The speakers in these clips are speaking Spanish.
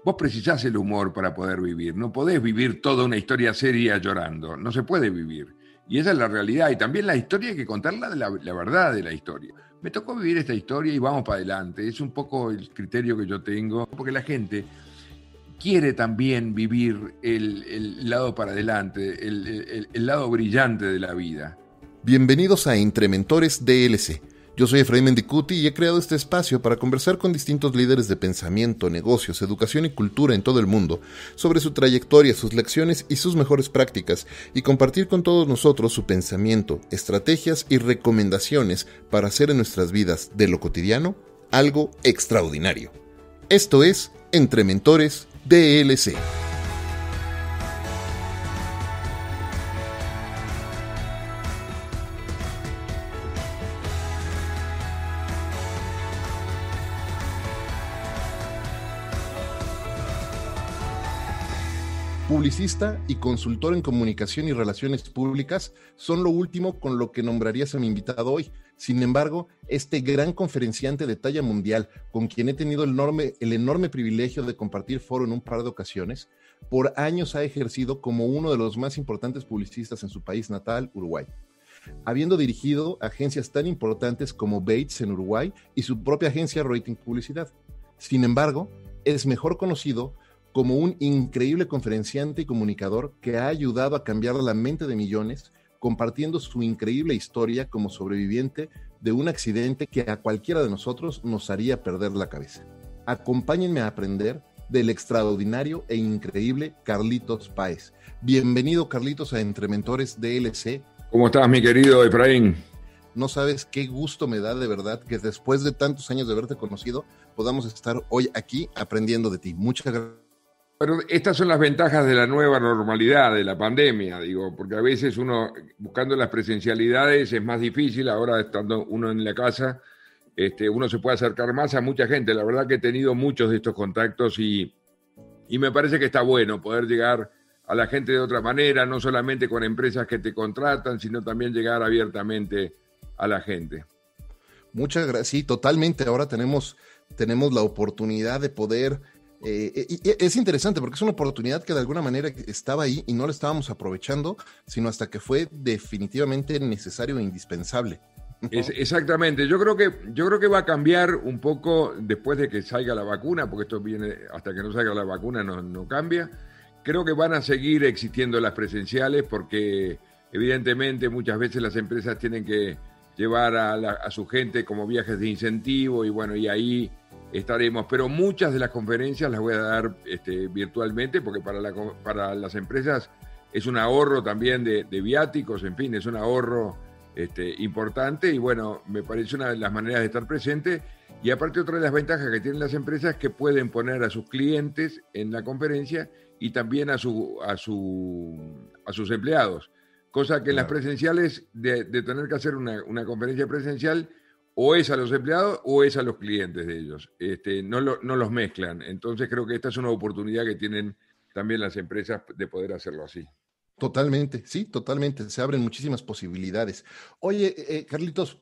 Vos precisás el humor para poder vivir. No podés vivir toda una historia seria llorando. No se puede vivir. Y esa es la realidad. Y también la historia hay que contarla de la verdad de la historia. Me tocó vivir esta historia y vamos para adelante. Es un poco el criterio que yo tengo. Porque la gente quiere también vivir el lado para adelante, el lado brillante de la vida. Bienvenidos a Entre Mentores DLC. Yo soy Efraín Mendicuti y he creado este espacio para conversar con distintos líderes de pensamiento, negocios, educación y cultura en todo el mundo sobre su trayectoria, sus lecciones y sus mejores prácticas, y compartir con todos nosotros su pensamiento, estrategias y recomendaciones para hacer en nuestras vidas de lo cotidiano algo extraordinario. Esto es Entre Mentores DLC. Publicista y consultor en comunicación y relaciones públicas son lo último con lo que nombrarías a mi invitado hoy. Sin embargo, este gran conferenciante de talla mundial, con quien he tenido el enorme privilegio de compartir foro en un par de ocasiones, por años ha ejercido como uno de los más importantes publicistas en su país natal, Uruguay, habiendo dirigido agencias tan importantes como Bates en Uruguay y su propia agencia Rating Publicidad. Sin embargo, es mejor conocido como un increíble conferenciante y comunicador que ha ayudado a cambiar la mente de millones, compartiendo su increíble historia como sobreviviente de un accidente que a cualquiera de nosotros nos haría perder la cabeza. Acompáñenme a aprender del extraordinario e increíble Carlitos Páez. Bienvenido, Carlitos, a Entre Mentores DLC. ¿Cómo estás, mi querido Efraín? No sabes qué gusto me da de verdad que después de tantos años de haberte conocido podamos estar hoy aquí aprendiendo de ti. Muchas gracias. Pero estas son las ventajas de la nueva normalidad, de la pandemia, digo, porque a veces uno, buscando las presencialidades, es más difícil. Ahora, estando uno en la casa, uno se puede acercar más a mucha gente. La verdad que he tenido muchos de estos contactos y me parece que está bueno poder llegar a la gente de otra manera, no solamente con empresas que te contratan, sino también llegar abiertamente a la gente. Muchas gracias. Sí, totalmente. Ahora tenemos la oportunidad de poder... y es interesante porque es una oportunidad que de alguna manera estaba ahí y no la estábamos aprovechando, sino hasta que fue definitivamente necesario e indispensable. Exactamente, yo creo que va a cambiar un poco después de que salga la vacuna, porque esto viene hasta que no salga la vacuna no cambia. Creo que van a seguir existiendo las presenciales porque evidentemente muchas veces las empresas tienen que llevar a su gente como viajes de incentivo y bueno, y ahí estaremos, pero muchas de las conferencias las voy a dar virtualmente porque para las empresas es un ahorro también de viáticos, en fin, es un ahorro importante y bueno, me parece una de las maneras de estar presente. Y aparte, otra de las ventajas que tienen las empresas es que pueden poner a sus clientes en la conferencia y también a sus empleados, cosa que en las presenciales de tener que hacer una conferencia presencial o es a los empleados o es a los clientes de ellos. No los mezclan. Entonces creo que esta es una oportunidad que tienen también las empresas de poder hacerlo así. Totalmente, sí, totalmente. Se abren muchísimas posibilidades. Oye, Carlitos,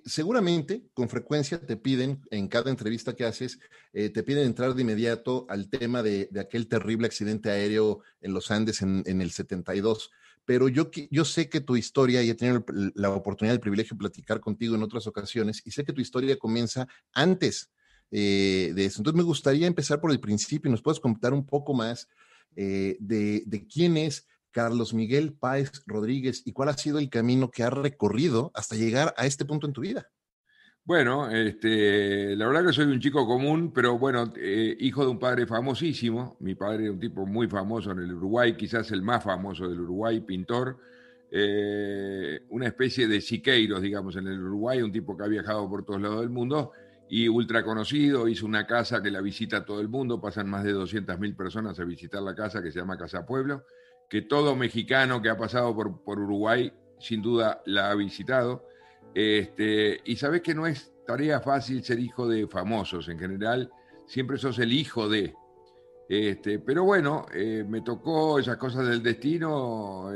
seguramente con frecuencia te piden, en cada entrevista que haces, te piden entrar de inmediato al tema de aquel terrible accidente aéreo en los Andes en el 72. Pero yo sé que tu historia, y he tenido la oportunidad, el privilegio de platicar contigo en otras ocasiones, y sé que tu historia comienza antes de eso. Entonces me gustaría empezar por el principio y nos puedes contar un poco más de quién es Carlos Miguel Páez Rodríguez y cuál ha sido el camino que has recorrido hasta llegar a este punto en tu vida. Bueno, la verdad que soy un chico común, pero bueno, hijo de un padre famosísimo. Mi padre era un tipo muy famoso en el Uruguay, quizás el más famoso del Uruguay, pintor. Una especie de Siqueiros, digamos, en el Uruguay, un tipo que ha viajado por todos lados del mundo y ultra conocido. Hizo una casa que la visita todo el mundo, pasan más de 200.000 personas a visitar la casa, que se llama Casa Pueblo, que todo mexicano que ha pasado por Uruguay sin duda la ha visitado. Y sabés que no es tarea fácil ser hijo de famosos. En general, siempre sos el hijo de. Pero bueno, me tocó esas cosas del destino.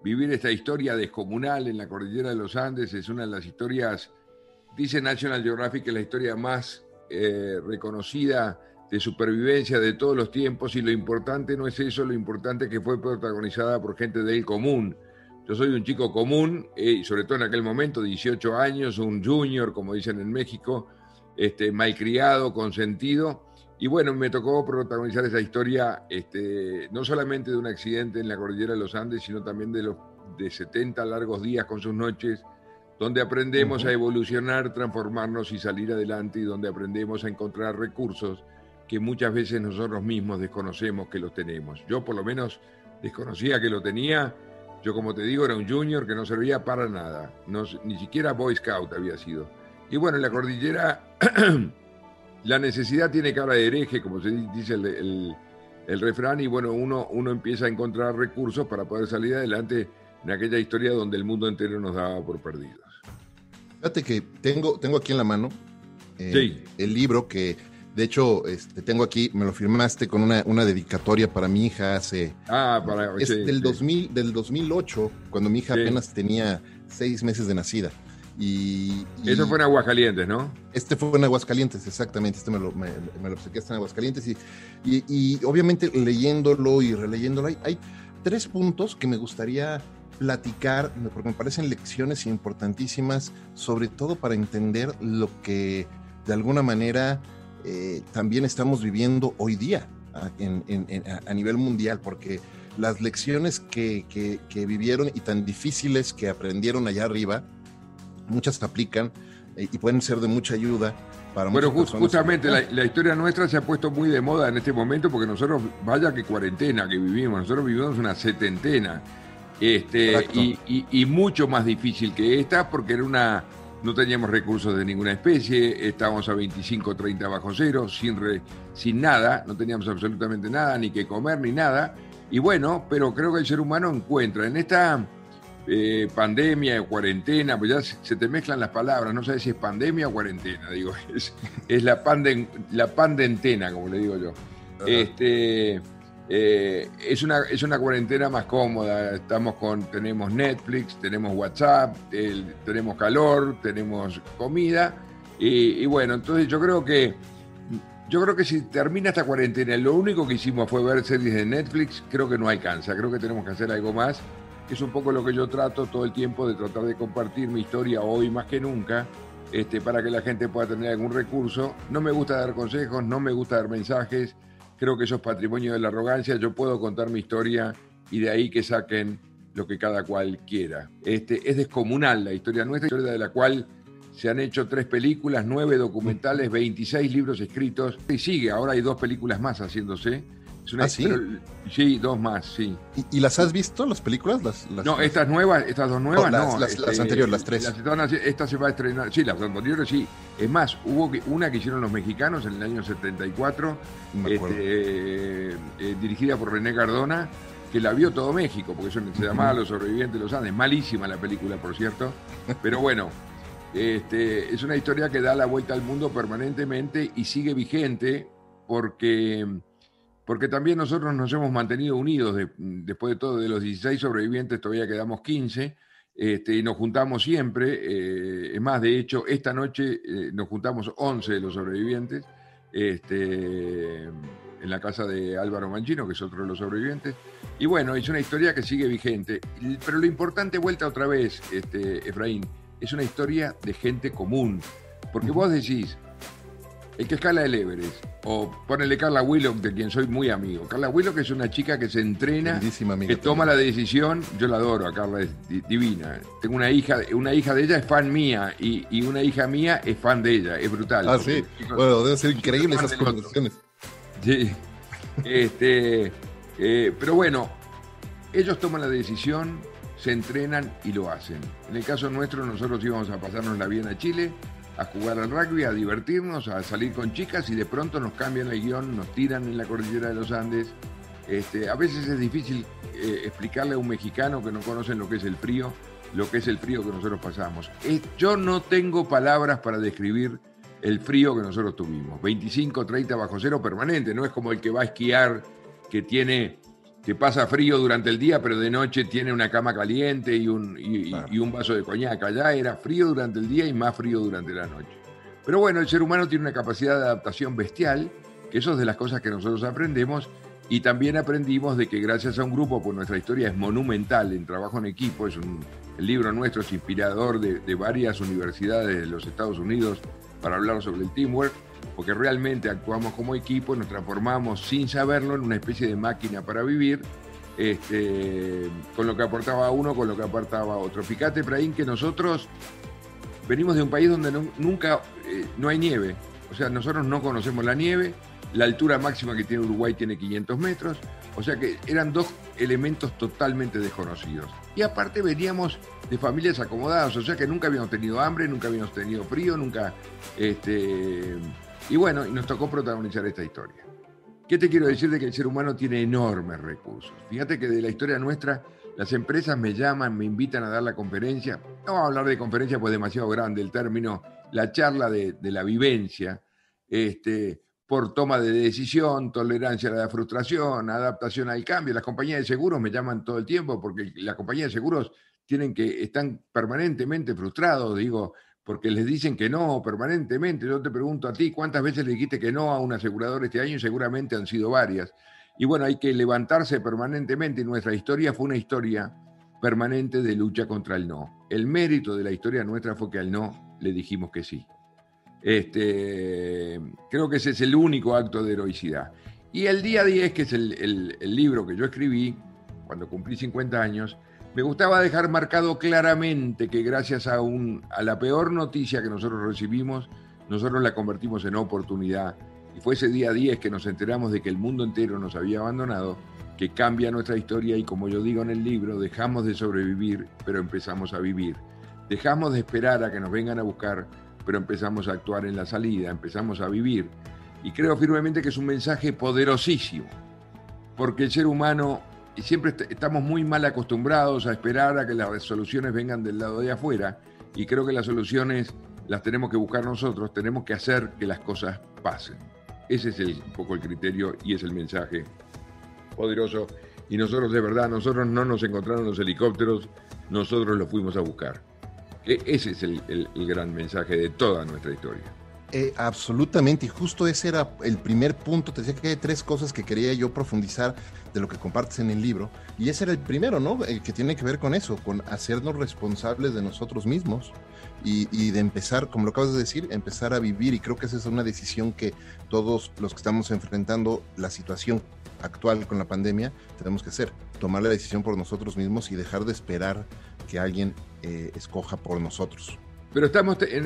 Vivir esta historia descomunal en la cordillera de los Andes es una de las historias, dice National Geographic, que es la historia más reconocida de supervivencia de todos los tiempos, y lo importante no es eso, lo importante es que fue protagonizada por gente del común. Yo soy un chico común, y sobre todo en aquel momento, 18 años, un junior, como dicen en México, malcriado, consentido. Y bueno, me tocó protagonizar esa historia, no solamente de un accidente en la cordillera de los Andes, sino también de 70 largos días con sus noches, donde aprendemos a evolucionar, transformarnos y salir adelante, y donde aprendemos a encontrar recursos que muchas veces nosotros mismos desconocemos que los tenemos. Yo por lo menos desconocía que lo tenía. Yo, como te digo, era un junior que no servía para nada, no, ni siquiera Boy Scout había sido. Y bueno, en la cordillera la necesidad tiene cara de hereje, como se dice el refrán, y bueno, uno empieza a encontrar recursos para poder salir adelante en aquella historia donde el mundo entero nos daba por perdidos. Fíjate que tengo aquí en la mano sí. El libro que, de hecho, tengo aquí, me lo firmaste con una dedicatoria para mi hija hace... es sí, del, sí. 2008, cuando mi hija apenas tenía 6 meses de nacida. Eso fue en Aguascalientes, ¿no? Fue en Aguascalientes, exactamente. Me lo obsequiaste en Aguascalientes. Y obviamente leyéndolo y releyéndolo, hay 3 puntos que me gustaría platicar, porque me parecen lecciones importantísimas, sobre todo para entender lo que de alguna manera también estamos viviendo hoy día a nivel mundial, porque las lecciones que vivieron y tan difíciles que aprendieron allá arriba, muchas aplican y pueden ser de mucha ayuda para muchas personas. Justamente la historia nuestra se ha puesto muy de moda en este momento, porque nosotros, vaya que cuarentena que vivimos, nosotros vivimos una setentena, y mucho más difícil que esta, porque no teníamos recursos de ninguna especie, estábamos a 25, 30 bajo cero, sin nada, no teníamos absolutamente nada, ni que comer, ni nada. Y bueno, pero creo que el ser humano encuentra en esta pandemia o cuarentena, pues ya se te mezclan las palabras, no sabes si es pandemia o cuarentena, digo, es la pandentena, como le digo yo. Es una cuarentena más cómoda, tenemos Netflix, tenemos WhatsApp, tenemos calor, tenemos comida, y bueno, entonces yo creo que si termina esta cuarentena lo único que hicimos fue ver series de Netflix, creo que no alcanza, creo que tenemos que hacer algo más. Es un poco lo que yo trato todo el tiempo, de tratar de compartir mi historia hoy más que nunca, para que la gente pueda tener algún recurso. No me gusta dar consejos, no me gusta dar mensajes, creo que eso es patrimonio de la arrogancia. Yo puedo contar mi historia y de ahí que saquen lo que cada cual quiera. Es descomunal la historia nuestra, historia de la cual se han hecho 3 películas, 9 documentales, 26 libros escritos, y sigue, ahora hay 2 películas más haciéndose. ¿Sí? Sí, 2 más, sí. ¿Y las has visto, las películas? No, estas 2 nuevas no. Las anteriores, las 3. Esta se va a estrenar, sí, las anteriores sí. Es más, hubo una que hicieron los mexicanos en el año 74, dirigida por René Cardona, que la vio todo México, porque se llamaba Los sobrevivientes de los Andes. Malísima la película, por cierto, pero bueno, es una historia que da la vuelta al mundo permanentemente y sigue vigente, porque también nosotros nos hemos mantenido unidos. Después de todo, de los 16 sobrevivientes todavía quedamos 15, y nos juntamos siempre. Es más, de hecho, esta noche nos juntamos 11 de los sobrevivientes en la casa de Álvaro Mangino, que es otro de los sobrevivientes. Y bueno, es una historia que sigue vigente. Pero lo importante, vuelta otra vez, Efraín, es una historia de gente común. Porque vos decís, el que escala el Everest, o ponele Carla Willock, de quien soy muy amigo. Carla Willock es una chica que se entrena, que toma la decisión. Yo la adoro a Carla, es divina. Tengo una hija de ella es fan mía, y una hija mía es fan de ella, es brutal. Sí, bueno, deben ser increíbles esas conversaciones. Sí, pero bueno, ellos toman la decisión, se entrenan y lo hacen. En el caso nuestro, nosotros íbamos a pasarnos bien a Chile, a jugar al rugby, a divertirnos, a salir con chicas, y de pronto nos cambian el guión, nos tiran en la cordillera de los Andes. A veces es difícil explicarle a un mexicano que no conocen lo que es el frío que nosotros pasamos. Yo no tengo palabras para describir el frío que nosotros tuvimos. 25, 30 bajo cero permanente, no es como el que va a esquiar, que pasa frío durante el día, pero de noche tiene una cama caliente y un vaso de coñac. Allá era frío durante el día y más frío durante la noche. Pero bueno, el ser humano tiene una capacidad de adaptación bestial, que eso es de las cosas que nosotros aprendemos. Y también aprendimos de que gracias a un grupo, pues nuestra historia es monumental en trabajo en equipo, el libro nuestro es inspirador de varias universidades de los Estados Unidos para hablar sobre el teamwork, porque realmente actuamos como equipo, nos transformamos sin saberlo en una especie de máquina para vivir, con lo que aportaba uno, con lo que aportaba otro. Fíjate, Efraín, que nosotros venimos de un país donde nunca no hay nieve, o sea, nosotros no conocemos la nieve. La altura máxima que tiene Uruguay tiene 500 metros, o sea que eran dos elementos totalmente desconocidos. Y aparte veníamos de familias acomodadas, o sea que nunca habíamos tenido hambre, nunca habíamos tenido frío, nunca... y bueno, y nos tocó protagonizar esta historia. ¿Qué te quiero decir de que el ser humano tiene enormes recursos? Fíjate que de la historia nuestra, las empresas me llaman, me invitan a dar la conferencia. No vamos a hablar de conferencia, pues es demasiado grande el término, la charla de la vivencia, por toma de decisión, tolerancia a la frustración, adaptación al cambio. Las compañías de seguros me llaman todo el tiempo porque las compañías de seguros están permanentemente frustrados, digo, porque les dicen que no permanentemente. Yo te pregunto a ti, ¿cuántas veces le dijiste que no a un asegurador este año? Y seguramente han sido varias. Y bueno, hay que levantarse permanentemente y nuestra historia fue una historia permanente de lucha contra el no. El mérito de la historia nuestra fue que al no le dijimos que sí. Creo que ese es el único acto de heroicidad. Y el día 10, que es el libro que yo escribí cuando cumplí 50 años, me gustaba dejar marcado claramente que gracias a la peor noticia que nosotros recibimos, nosotros la convertimos en oportunidad. Y fue ese día 10 que nos enteramos de que el mundo entero nos había abandonado, que cambia nuestra historia y, como yo digo en el libro, dejamos de sobrevivir, pero empezamos a vivir. Dejamos de esperar a que nos vengan a buscar, pero empezamos a actuar en la salida, empezamos a vivir. Y creo firmemente que es un mensaje poderosísimo, porque el ser humano siempre estamos muy mal acostumbrados a esperar a que las soluciones vengan del lado de afuera, y creo que las soluciones las tenemos que buscar nosotros, tenemos que hacer que las cosas pasen. Ese es un poco el criterio y es el mensaje poderoso. Y nosotros, de verdad, nosotros no nos encontraron los helicópteros, nosotros los fuimos a buscar. Ese es el gran mensaje de toda nuestra historia. Absolutamente, y justo ese era el primer punto. Te decía que hay tres cosas que quería yo profundizar de lo que compartes en el libro, y ese era el primero, ¿no? El que tiene que ver con eso, con hacernos responsables de nosotros mismos y de empezar, como lo acabas de decir, empezar a vivir. Y creo que esa es una decisión que todos los que estamos enfrentando la situación actual con la pandemia tenemos que hacer, tomar la decisión por nosotros mismos y dejar de esperar que alguien escoja por nosotros. Pero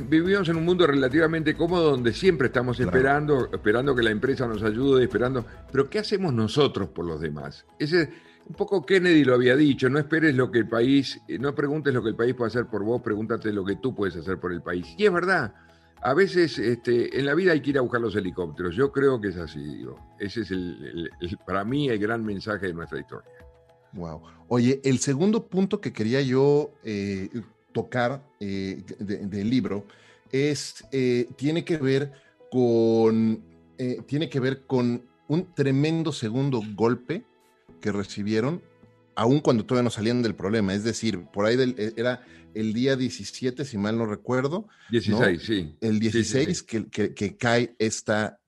vivimos en un mundo relativamente cómodo donde siempre estamos esperando que la empresa nos ayude, esperando. Pero ¿qué hacemos nosotros por los demás? Un poco Kennedy lo había dicho, no esperes lo que no preguntes lo que el país puede hacer por vos, pregúntate lo que tú puedes hacer por el país. Y es verdad, a veces en la vida hay que ir a buscar los helicópteros. Yo creo que es así, digo. Ese es para mí el gran mensaje de nuestra historia. Wow. Oye, el segundo punto que quería yo tocar del libro tiene que ver con un tremendo segundo golpe que recibieron, aun cuando todavía no salían del problema. Es decir, por ahí era el día 17, si mal no recuerdo. 16, ¿no? Sí. El 16 sí. Que cae esta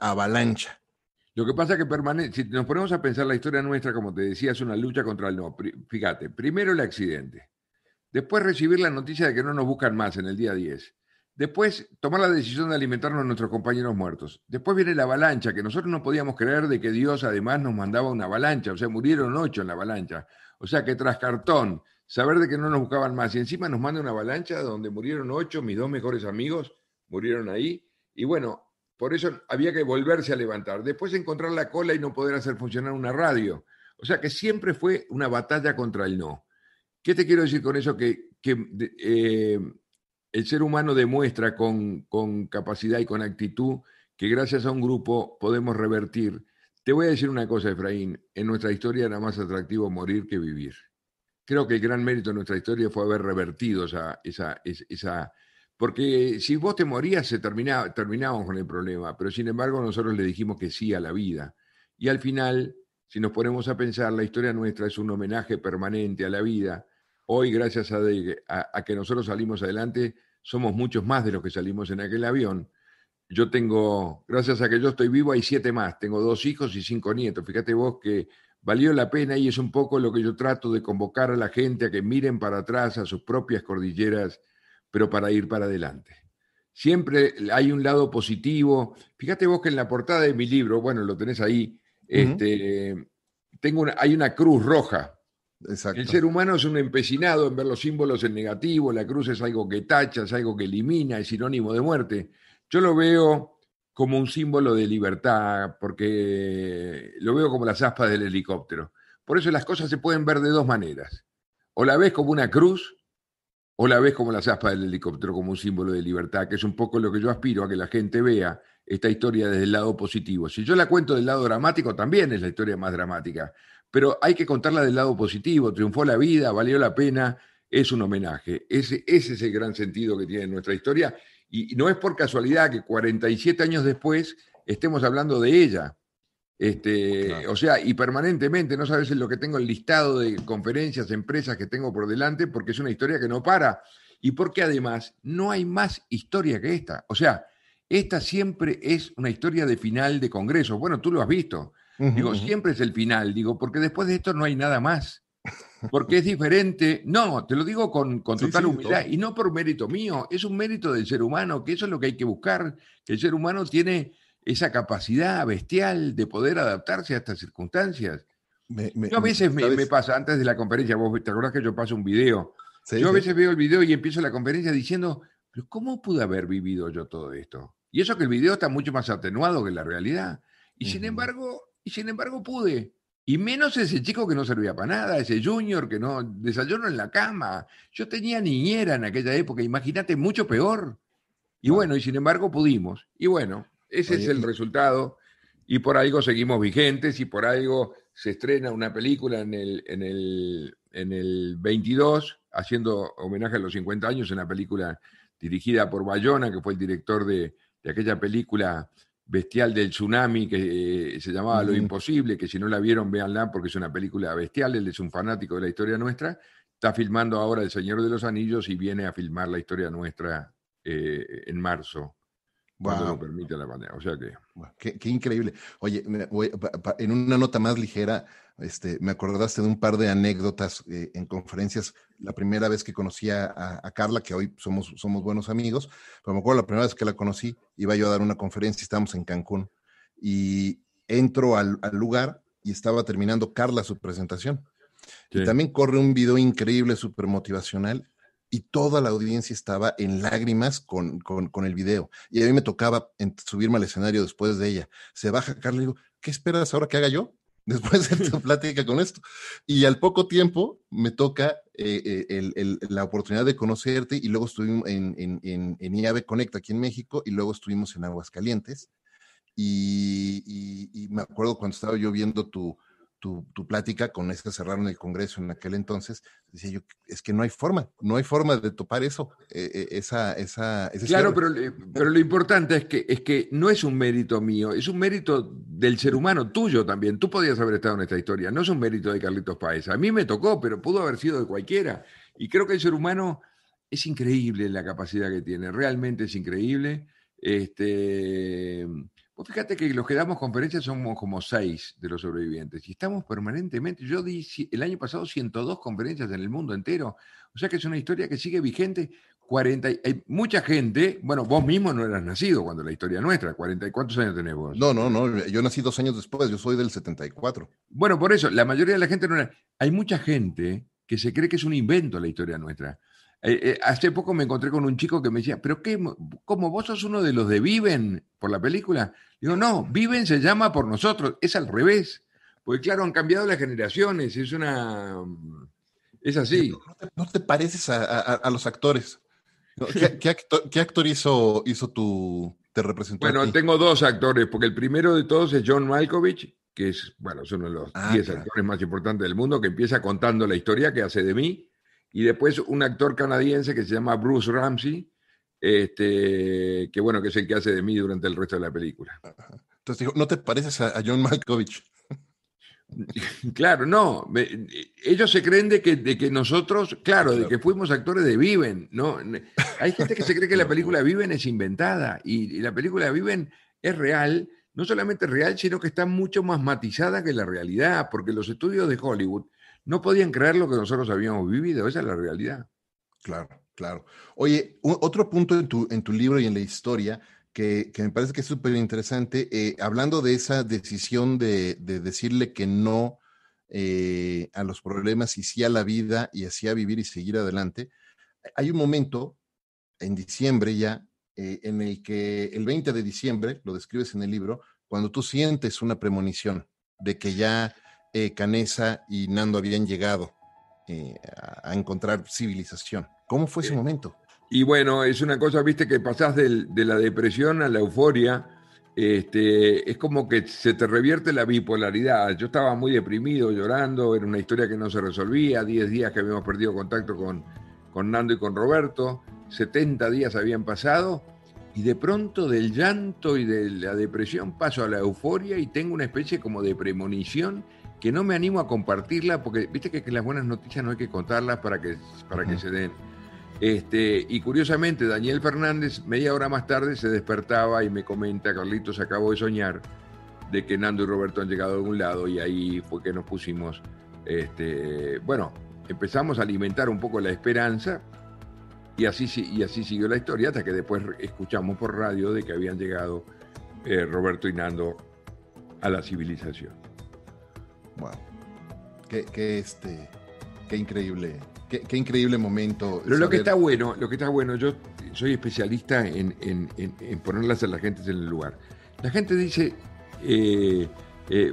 avalancha. Lo que pasa es que si nos ponemos a pensar la historia nuestra, como te decía, es una lucha contra el no. Fíjate, primero el accidente. Después recibir la noticia de que no nos buscan más en el día 10. Después tomar la decisión de alimentarnos a nuestros compañeros muertos. Después viene la avalancha, que nosotros no podíamos creer de que Dios además nos mandaba una avalancha. O sea, murieron 8 en la avalancha. O sea que tras cartón, saber de que no nos buscaban más y encima nos manda una avalancha donde murieron 8, mis 2 mejores amigos murieron ahí. Y bueno, por eso había que volverse a levantar. Después encontrar la cola y no poder hacer funcionar una radio. O sea que siempre fue una batalla contra el no. ¿Qué te quiero decir con eso? Que el ser humano demuestra con capacidad y con actitud que gracias a un grupo podemos revertir. Te voy a decir una cosa, Efraín. En nuestra historia era más atractivo morir que vivir. Creo que el gran mérito de nuestra historia fue haber revertido esa porque si vos te morías, terminábamos con el problema. Pero sin embargo, nosotros le dijimos que sí a la vida. Y al final, si nos ponemos a pensar, la historia nuestra es un homenaje permanente a la vida. Hoy, gracias a que nosotros salimos adelante, somos muchos más de los que salimos en aquel avión. Yo tengo, gracias a que yo estoy vivo, hay 7 más. Tengo 2 hijos y 5 nietos. Fíjate vos que valió la pena y es un poco lo que yo trato de convocar a la gente a que miren para atrás a sus propias cordilleras, pero para ir para adelante. Siempre hay un lado positivo. Fíjate vos que en la portada de mi libro, bueno, lo tenés ahí, Ujú. hay una cruz roja. El Exacto. ser humano es un empecinado en ver los símbolos en negativo, la cruz es algo que tacha, es algo que elimina, es sinónimo de muerte. Yo lo veo como un símbolo de libertad, porque lo veo como las aspas del helicóptero. Por eso las cosas se pueden ver de dos maneras. O la ves como una cruz, o la ves como las aspas del helicóptero, como un símbolo de libertad, que es un poco lo que yo aspiro a que la gente vea esta historia desde el lado positivo. Si yo la cuento del lado dramático, también es la historia más dramática, pero hay que contarla del lado positivo. Triunfó la vida, valió la pena, es un homenaje. Ese es el gran sentido que tiene nuestra historia y no es por casualidad que 47 años después estemos hablando de ella. Claro. O sea, y permanentemente, no sabes en lo que tengo el listado de conferencias, empresas que tengo por delante, porque es una historia que no para. Y porque además no hay más historia que esta. O sea, esta siempre es una historia de final de congreso. Bueno, tú lo has visto. Ujú, Digo, ujú. siempre es el final, digo, porque después de esto no hay nada más. Porque es diferente. No, te lo digo con Sí, total sí, humildad todo. y no por mérito mío, es un mérito del ser humano, que eso es lo que hay que buscar, que el ser humano tiene esa capacidad bestial de poder adaptarse a estas circunstancias. Yo a veces me ¿Sabes? pasa, antes de la conferencia, vos te acordás que yo paso un video, Sí, yo a sí. veces veo el video y empiezo la conferencia diciendo, pero ¿cómo pude haber vivido yo todo esto? Y eso que el video está mucho más atenuado que la realidad. Ujú. Y sin embargo pude. Y menos ese chico que no servía para nada, ese junior que no desayuno en la cama. Yo tenía niñera en aquella época, imagínate, mucho peor. Y Claro. bueno, y sin embargo pudimos. Y bueno, ese es Oye, el resultado. Y por algo seguimos vigentes y por algo se estrena una película en el 22, haciendo homenaje a los 50 años, una película dirigida por Bayona, que fue el director de aquella película bestial del tsunami que se llamaba Lo ujú. Imposible, que si no la vieron, véanla porque es una película bestial, él es un fanático de la historia nuestra. Está filmando ahora El Señor de los Anillos y viene a filmar la historia nuestra en marzo, cuando lo Wow. permite la pandemia. O sea que, Qué increíble. Oye, en una nota más ligera, me acordaste de un par de anécdotas en conferencias. La primera vez que conocí a Carla, que hoy somos buenos amigos, pero me acuerdo la primera vez que la conocí, iba yo a dar una conferencia, estábamos en Cancún, y entro al lugar y estaba terminando Carla su presentación. Y sí. también corre un video increíble, súper motivacional, y toda la audiencia estaba en lágrimas con el video. Y a mí me tocaba subirme al escenario después de ella. Se baja Carla y digo, ¿qué esperas ahora que haga yo? Después de tu plática con esto. Y al poco tiempo me toca la oportunidad de conocerte y luego estuvimos en IAB Connect aquí en México y luego estuvimos en Aguascalientes. Y me acuerdo cuando estaba yo viendo tu plática, con esa cerraron el Congreso en aquel entonces, decía yo, es que no hay forma de topar eso, ese Claro, cierre. pero lo importante es que no es un mérito mío, es un mérito del ser humano, tuyo también. Tú podías haber estado en esta historia, no es un mérito de Carlitos Páez. A mí me tocó, pero pudo haber sido de cualquiera. Y creo que el ser humano es increíble la capacidad que tiene, realmente es increíble. Vos fíjate que los que damos conferencias somos como 6 de los sobrevivientes y estamos permanentemente. Yo di el año pasado 102 conferencias en el mundo entero, o sea que es una historia que sigue vigente. Hay mucha gente, bueno, vos mismo no eras nacido cuando la historia nuestra, 40, ¿cuántos años tenés vos? No, yo nací 2 años después, yo soy del 74. Bueno, por eso, la mayoría de la gente no era. Hay mucha gente que se cree que es un invento la historia nuestra. Hace poco me encontré con un chico que me decía, ¿pero qué? ¿Cómo vos sos uno de los de Viven por la película? Digo, no, Viven se llama por nosotros, es al revés. Porque claro, han cambiado las generaciones, es Oye, así. ¿no te pareces a los actores? ¿No? ¿Qué actor te representó a Bueno, ti? tengo dos actores, porque el primero de todos es John Malkovich, que es, bueno, es uno de los Ah, 10 claro. actores más importantes del mundo, que empieza contando la historia que hace de mí, y después un actor canadiense que se llama Bruce Ramsey, que bueno, que es el que hace de mí durante el resto de la película. Entonces digo, ¿no te pareces a John Malkovich? Claro, no. Ellos se creen de que nosotros, claro, de que fuimos actores de Viven, ¿no? Hay gente que se cree que Qué la película locura. Viven es inventada y la película Viven es real, no solamente real, sino que está mucho más matizada que la realidad, porque los estudios de Hollywood no podían creer lo que nosotros habíamos vivido, esa es la realidad. Claro, claro. Oye, otro punto en tu libro y en la historia que me parece que es súper interesante, hablando de esa decisión de decirle que no a los problemas y sí a la vida y así a vivir y seguir adelante, hay un momento en diciembre ya en el que el 20 de diciembre, lo describes en el libro, cuando tú sientes una premonición de que ya Canesa y Nando habían llegado a encontrar civilización. ¿Cómo fue ese Eh, momento? Y bueno, es una cosa, viste, que pasás de la depresión a la euforia. Es como que se te revierte la bipolaridad. Yo estaba muy deprimido, llorando, era una historia que no se resolvía, 10 días que habíamos perdido contacto con Nando y con Roberto, 70 días habían pasado, y de pronto del llanto y de la depresión paso a la euforia y tengo una especie como de premonición que no me animo a compartirla porque viste que las buenas noticias no hay que contarlas para que se den. Y curiosamente, Daniel Fernández, media hora más tarde, se despertaba y me comenta: Carlitos, acabo de soñar de que Nando y Roberto han llegado a algún lado, y ahí fue que nos pusimos, bueno, empezamos a alimentar un poco la esperanza, y así siguió la historia hasta que después escuchamos por radio de que habían llegado Roberto y Nando a la civilización. Wow. Qué increíble, qué increíble momento Pero saber. lo que está bueno, yo soy especialista en ponerlas a la gente en el lugar. La gente dice,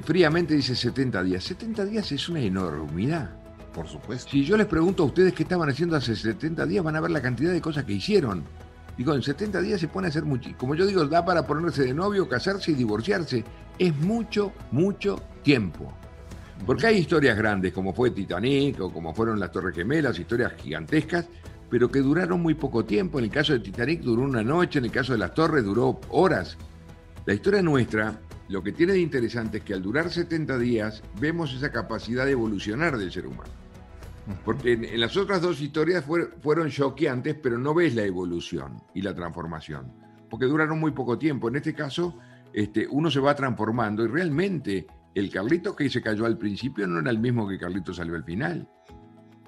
fríamente dice 70 días. 70 días es una enormidad. Por supuesto. Si yo les pregunto a ustedes qué estaban haciendo hace 70 días, van a ver la cantidad de cosas que hicieron. Digo, en 70 días se pone a hacer mucho. Como yo digo, da para ponerse de novio, casarse y divorciarse. Es mucho, mucho tiempo. Porque hay historias grandes, como fue Titanic o como fueron las Torres Gemelas, historias gigantescas, pero que duraron muy poco tiempo. En el caso de Titanic duró una noche, en el caso de las Torres duró horas. La historia nuestra, lo que tiene de interesante es que al durar 70 días, vemos esa capacidad de evolucionar del ser humano. Porque en las otras dos historias fueron choqueantes, pero no ves la evolución y la transformación, porque duraron muy poco tiempo. En este caso, uno se va transformando y realmente el Carlitos que se cayó al principio no era el mismo que Carlitos salió al final.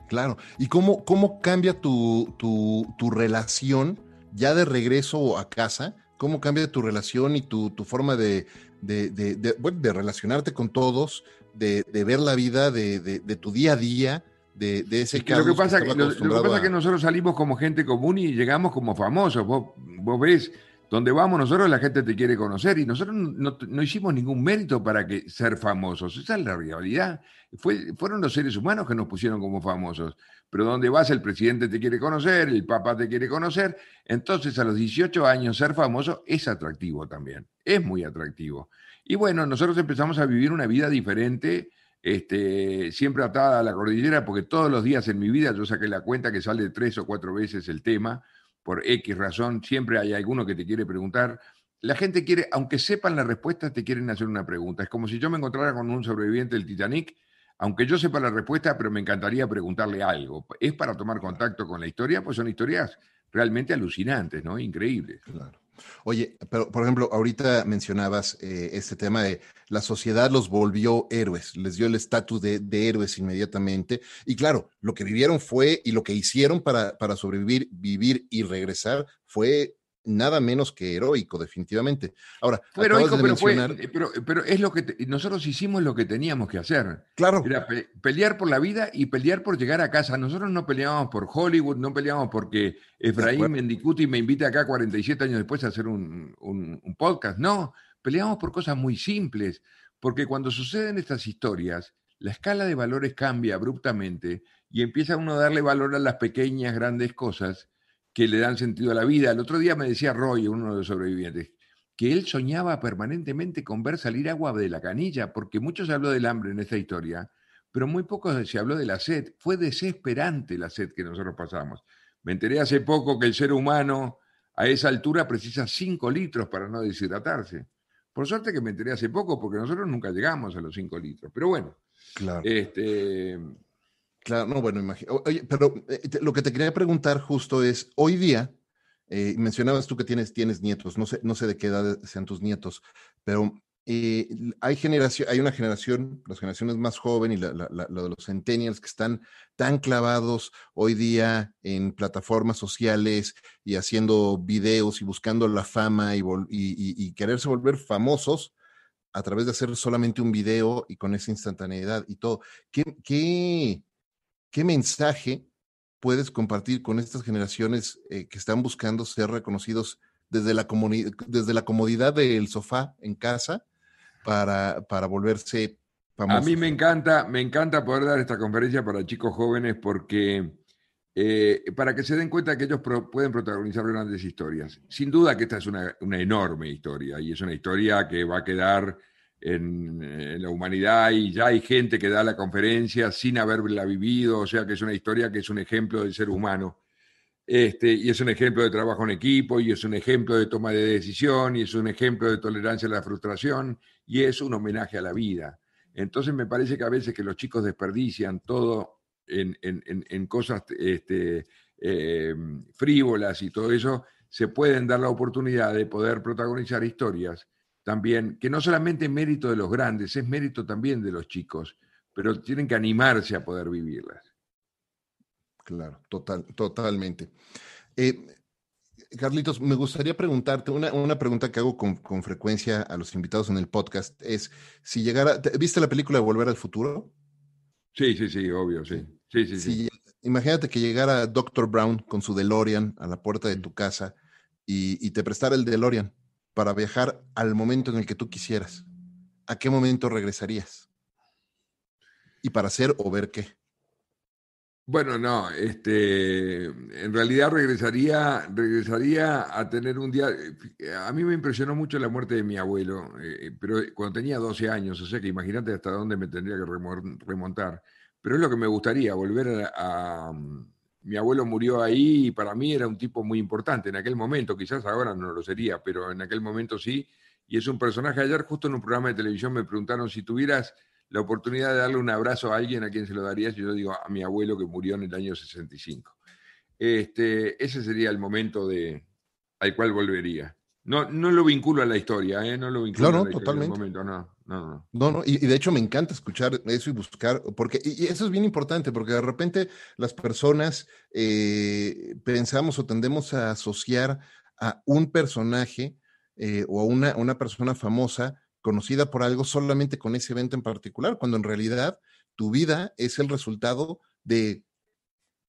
Claro. ¿Y cómo cambia tu relación ya de regreso a casa? ¿Cómo cambia tu relación y tu forma bueno, de relacionarte con todos, de ver la vida, de tu día a día, de ese Es que lo que Carlos que pasa, estaba lo que acostumbrado pasa es que a... nosotros salimos como gente común y llegamos como famosos. Vos ves, donde vamos nosotros la gente te quiere conocer y nosotros no hicimos ningún mérito para ser famosos. Esa es la realidad. Fueron los seres humanos que nos pusieron como famosos. Pero donde vas el presidente te quiere conocer, el papa te quiere conocer. Entonces a los 18 años ser famoso es atractivo también. Es muy atractivo. Y bueno, nosotros empezamos a vivir una vida diferente, siempre atada a la cordillera, porque todos los días en mi vida yo saqué la cuenta que sale 3 o 4 veces el tema, por X razón, siempre hay alguno que te quiere preguntar. La gente quiere, aunque sepan la respuesta, te quieren hacer una pregunta. Es como si yo me encontrara con un sobreviviente del Titanic, aunque yo sepa la respuesta, pero me encantaría preguntarle algo. Es para tomar contacto con la historia, pues son historias realmente alucinantes, ¿no? Increíbles. Claro. Oye, pero por ejemplo, ahorita mencionabas este tema de la sociedad los volvió héroes, les dio el estatus de héroes inmediatamente. Y claro, lo que vivieron fue y lo que hicieron para sobrevivir, vivir y regresar fue nada menos que heroico, definitivamente. Ahora, Fue acabas heroico, de mencionar, pero es lo que nosotros hicimos lo que teníamos que hacer. claro, Era pelear por la vida y pelear por llegar a casa. Nosotros no peleábamos por Hollywood, no peleábamos porque de Efraín acuerdo, Mendicuti me invita acá 47 años después a hacer un podcast. No, peleábamos por cosas muy simples. Porque cuando suceden estas historias, la escala de valores cambia abruptamente y empieza uno a darle valor a las pequeñas, grandes cosas que le dan sentido a la vida. El otro día me decía Roy, uno de los sobrevivientes, que él soñaba permanentemente con ver salir agua de la canilla, porque mucho se habló del hambre en esta historia, pero muy poco se habló de la sed. Fue desesperante la sed que nosotros pasamos. Me enteré hace poco que el ser humano a esa altura precisa 5 litros para no deshidratarse. Por suerte que me enteré hace poco, porque nosotros nunca llegamos a los 5 litros. Pero bueno, Claro. este, Claro, no, bueno, imagino. Oye, pero lo que te quería preguntar justo es, hoy día, mencionabas tú que tienes nietos, no sé de qué edad sean tus nietos, pero hay una generación, las generaciones más jóvenes y la de los centennials que están tan clavados hoy día en plataformas sociales y haciendo videos y buscando la fama y quererse volver famosos a través de hacer solamente un video y con esa instantaneidad y todo. ¿Qué mensaje puedes compartir con estas generaciones que están buscando ser reconocidos desde la comodidad del sofá en casa para volverse a mí famosos? me encanta poder dar esta conferencia para chicos jóvenes porque para que se den cuenta que ellos pueden protagonizar grandes historias. Sin duda que esta es una enorme historia y es una historia que va a quedar en la humanidad y ya hay gente que da la conferencia sin haberla vivido, o sea que es una historia que es un ejemplo del ser humano. Y es un ejemplo de trabajo en equipo, y es un ejemplo de toma de decisión, y es un ejemplo de tolerancia a la frustración, y es un homenaje a la vida. Entonces me parece que a veces que los chicos desperdician todo en cosas frívolas y todo eso, se pueden dar la oportunidad de poder protagonizar historias también, que no solamente es mérito de los grandes, es mérito también de los chicos, pero tienen que animarse a poder vivirlas. Claro, totalmente. Eh, Carlitos, me gustaría preguntarte una pregunta que hago con frecuencia a los invitados en el podcast es, si ¿viste la película de Volver al Futuro? Sí, sí, sí, obvio, sí. Sí. Sí, sí, sí. Si, imagínate que llegara Doctor Brown con su DeLorean a la puerta de tu casa y te prestara el DeLorean para viajar al momento en el que tú quisieras. ¿A qué momento regresarías? ¿Y para hacer o ver qué? Bueno, no, en realidad regresaría a tener un día. A mí me impresionó mucho la muerte de mi abuelo, pero cuando tenía 12 años, o sea que imagínate hasta dónde me tendría que remontar. Pero es lo que me gustaría, volver mi abuelo murió ahí y para mí era un tipo muy importante en aquel momento, quizás ahora no lo sería, pero en aquel momento sí. Y es un personaje. Ayer justo en un programa de televisión me preguntaron si tuvieras la oportunidad de darle un abrazo a alguien, ¿a quien se lo darías? Y yo digo a mi abuelo que murió en el año 65. Ese sería el momento al cual volvería. No, no lo vinculo a la historia, ¿eh? No lo Claro, vinculo a no, la historia del totalmente. momento, no, no, no. No, no, y de hecho me encanta escuchar eso y buscar, porque, y eso es bien importante, porque de repente las personas pensamos o tendemos a asociar a un personaje o a una persona famosa conocida por algo solamente con ese evento en particular, cuando en realidad tu vida es el resultado de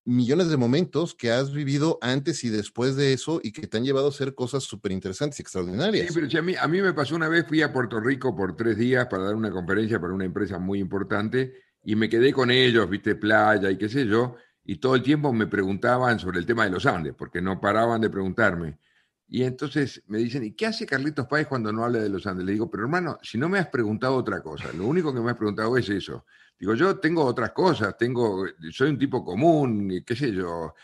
millones de momentos que has vivido antes y después de eso y que te han llevado a hacer cosas súper interesantes y Sí, extraordinarias. pero si a mí me pasó una vez, fui a Puerto Rico por 3 días para dar una conferencia para una empresa muy importante y me quedé con ellos, viste, playa y qué sé yo, y todo el tiempo me preguntaban sobre el tema de los Andes, porque no paraban de preguntarme. Y entonces me dicen, ¿y qué hace Carlitos Páez cuando no habla de los Andes? Le digo, pero hermano, si no me has preguntado otra cosa, lo único que me has preguntado es eso. Digo, yo tengo otras cosas, soy un tipo común, qué sé yo,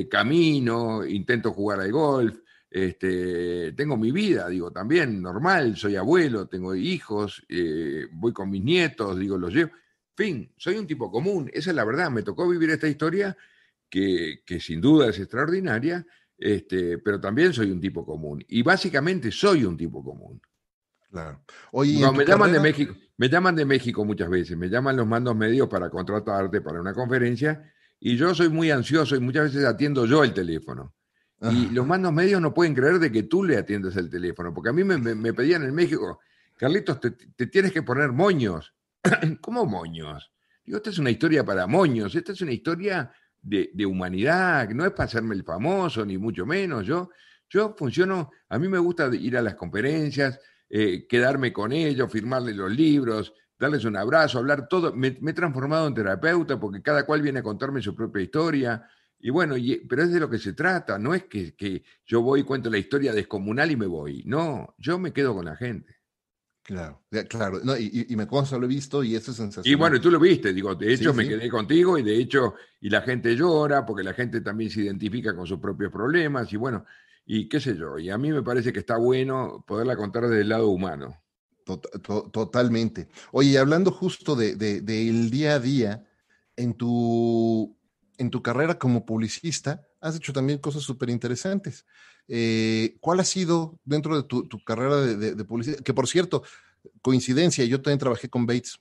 camino, intento jugar al golf, tengo mi vida, digo, también normal, soy abuelo, tengo hijos, voy con mis nietos, digo, los llevo. En fin, soy un tipo común, esa es la verdad, me tocó vivir esta historia que sin duda es extraordinaria, pero también soy un tipo común. Y básicamente soy un tipo común. Claro. Oye, ¿y en Cuando tu carrera? Me llaman de México muchas veces, me llaman los mandos medios para contratarte para una conferencia, y yo soy muy ansioso y muchas veces atiendo yo el teléfono. Y los mandos medios no pueden creer de que tú le atiendas el teléfono, porque a mí me pedían en México, Carlitos, te tienes que poner moños. ¿Cómo moños? Digo, esta es una historia para moños, esta es una historia de humanidad, que no es para hacerme el famoso, ni mucho menos. Yo funciono, a mí me gusta ir a las conferencias, quedarme con ellos, firmarles los libros, darles un abrazo, hablar todo. Me he transformado en terapeuta porque cada cual viene a contarme su propia historia. Y bueno, pero es de lo que se trata, no es que yo voy y cuento la historia descomunal y me voy. No, yo me quedo con la gente. Claro, claro, no, y me consta, lo he visto y eso es Y sensacional. bueno, tú lo viste, digo, de Sí, hecho me sí, quedé contigo y de hecho, y la gente llora porque la gente también se identifica con sus propios problemas y bueno, y qué sé yo. Y a mí me parece que está bueno poderla contar desde el lado humano. Totalmente. Oye, hablando justo del día a día, en tu carrera como publicista, has hecho también cosas súper interesantes. ¿Cuál ha sido dentro de tu carrera de publicidad? Que por cierto, coincidencia, yo también trabajé con Bates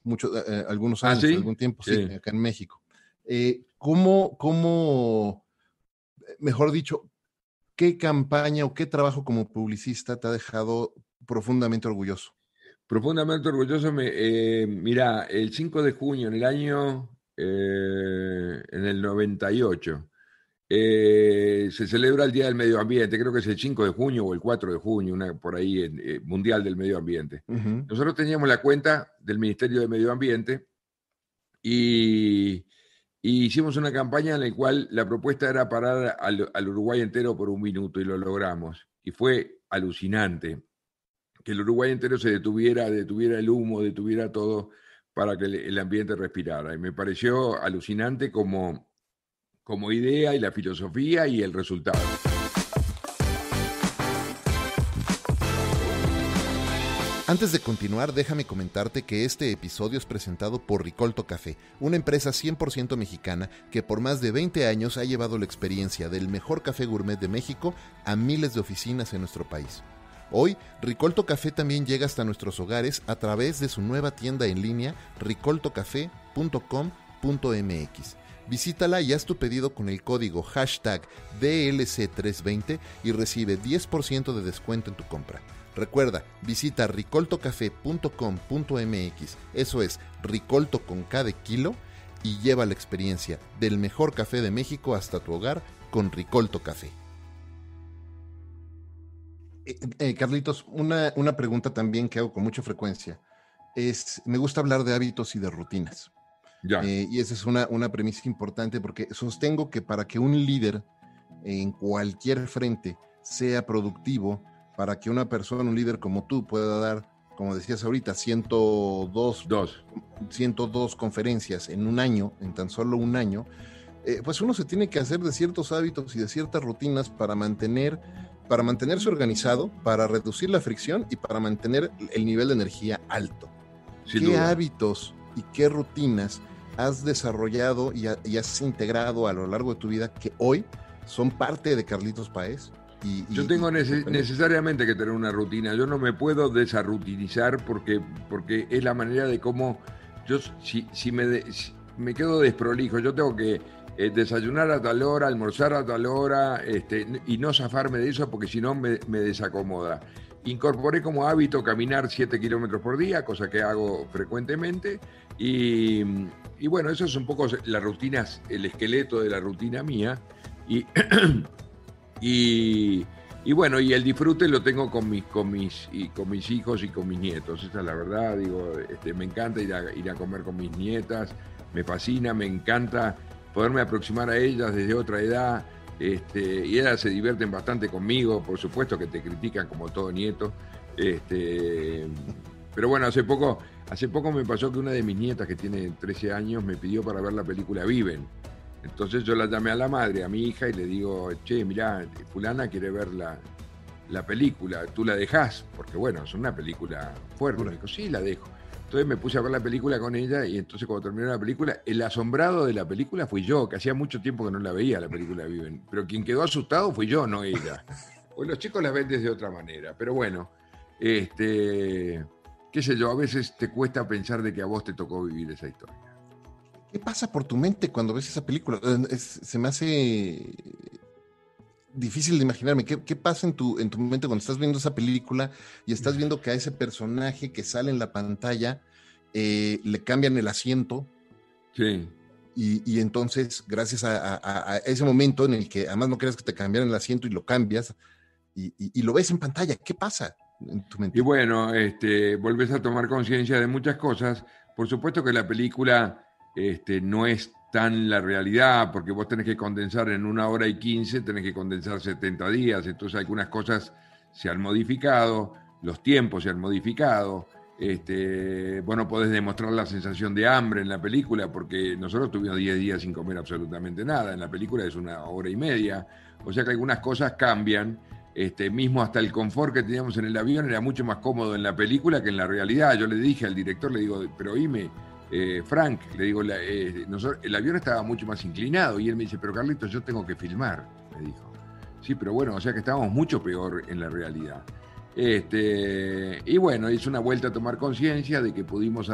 algunos ¿Ah, años, sí? algún tiempo, sí, Sí. acá en México. ¿Cómo, mejor dicho, qué campaña o qué trabajo como publicista te ha dejado profundamente orgulloso? Profundamente orgulloso. Mirá, el 5 de junio en el 98, se celebra el Día del Medio Ambiente, creo que es el 5 de junio o el 4 de junio, por ahí, Mundial del Medio Ambiente. Ujú. Nosotros teníamos la cuenta del Ministerio de Medio Ambiente y, y hicimos una campaña en la cual la propuesta era parar al Uruguay entero por un minuto y lo logramos. Y fue alucinante que el Uruguay entero se detuviera el humo, detuviera todo para que el ambiente respirara. Y me pareció alucinante como idea y la filosofía y el resultado. Antes de continuar, déjame comentarte que este episodio es presentado por Ricolto Café, una empresa 100% mexicana que por más de 20 años ha llevado la experiencia del mejor café gourmet de México a miles de oficinas en nuestro país. Hoy, Ricolto Café también llega hasta nuestros hogares a través de su nueva tienda en línea ricoltocafé.com.mx. Visítala y haz tu pedido con el código #DLC320 y recibe 10% de descuento en tu compra. Recuerda, visita ricoltocafé.com.mx, eso es, Ricolto con K de kilo, y lleva la experiencia del mejor café de México hasta tu hogar con Ricolto Café. Carlitos, una pregunta también que hago con mucha frecuencia es, me gusta hablar de hábitos y de rutinas. Ya. Y esa es una premisa importante porque sostengo que para que un líder en cualquier frente sea productivo, para que una persona, un líder como tú, pueda dar, como decías ahorita, 102 conferencias en un año, en tan solo un año, pues uno se tiene que hacer de ciertos hábitos y de ciertas rutinas para mantenerse organizado, para reducir la fricción y para mantener el nivel de energía alto. Sin ¿Qué duda. hábitos y qué rutinas has desarrollado y has integrado a lo largo de tu vida que hoy son parte de Carlitos Páez? Yo tengo necesariamente que tener una rutina. Yo no me puedo desarrutinizar porque es la manera de cómo yo, si me quedo desprolijo, yo tengo que desayunar a tal hora, almorzar a tal hora, y no zafarme de eso porque si no me desacomoda. Incorporé como hábito caminar 7 kilómetros por día, cosa que hago frecuentemente, y bueno, eso es un poco la rutina, el esqueleto de la rutina mía, y y bueno, y el disfrute lo tengo con mis hijos y con mis nietos. Esa es la verdad, digo, me encanta ir a comer con mis nietas, me fascina, me encanta poderme aproximar a ellas desde otra edad, y ellas se divierten bastante conmigo, por supuesto que te critican como todo nieto, pero bueno, hace poco me pasó que una de mis nietas, que tiene 13 años, me pidió para ver la película Viven. Entonces yo la llamé a la madre, a mi hija, y le digo, che, mirá, fulana quiere ver la película, ¿tú la dejás? Porque bueno, es una película fuerte. Me dijo, sí, la dejo. Entonces me puse a ver la película con ella, y entonces cuando terminó la película, el asombrado de la película fui yo, que hacía mucho tiempo que no la veía, la película Viven. Pero quien quedó asustado fui yo, no ella. Pues los chicos la ven desde otra manera. Pero bueno, qué sé yo, a veces te cuesta pensar de que a vos te tocó vivir esa historia. ¿Qué pasa por tu mente cuando ves esa película? Se me hace difícil de imaginarme. ¿Qué pasa en tu mente cuando estás viendo esa película y estás viendo que a ese personaje que sale en la pantalla le cambian el asiento? Sí. Y entonces, gracias a ese momento en el que además no quieres que te cambiaran el asiento y lo cambias y lo ves en pantalla, ¿qué pasa en tu mente? Y bueno, volvés a tomar conciencia de muchas cosas. Por supuesto que la película no es tan la realidad, porque vos tenés que condensar en 1 hora y 15, tenés que condensar 70 días, entonces algunas cosas se han modificado, los tiempos se han modificado, vos no podés demostrar la sensación de hambre en la película, porque nosotros tuvimos 10 días sin comer absolutamente nada, en la película es 1 hora y media, o sea que algunas cosas cambian, Mismo hasta el confort que teníamos en el avión era mucho más cómodo en la película que en la realidad. Yo le dije al director, le digo, pero oíme, Frank, le digo, el avión estaba mucho más inclinado, y él me dice, pero Carlitos, yo tengo que filmar, me dijo. Sí, pero bueno, o sea que estábamos mucho peor en la realidad. Y bueno, hizo una vuelta a tomar conciencia de que pudimos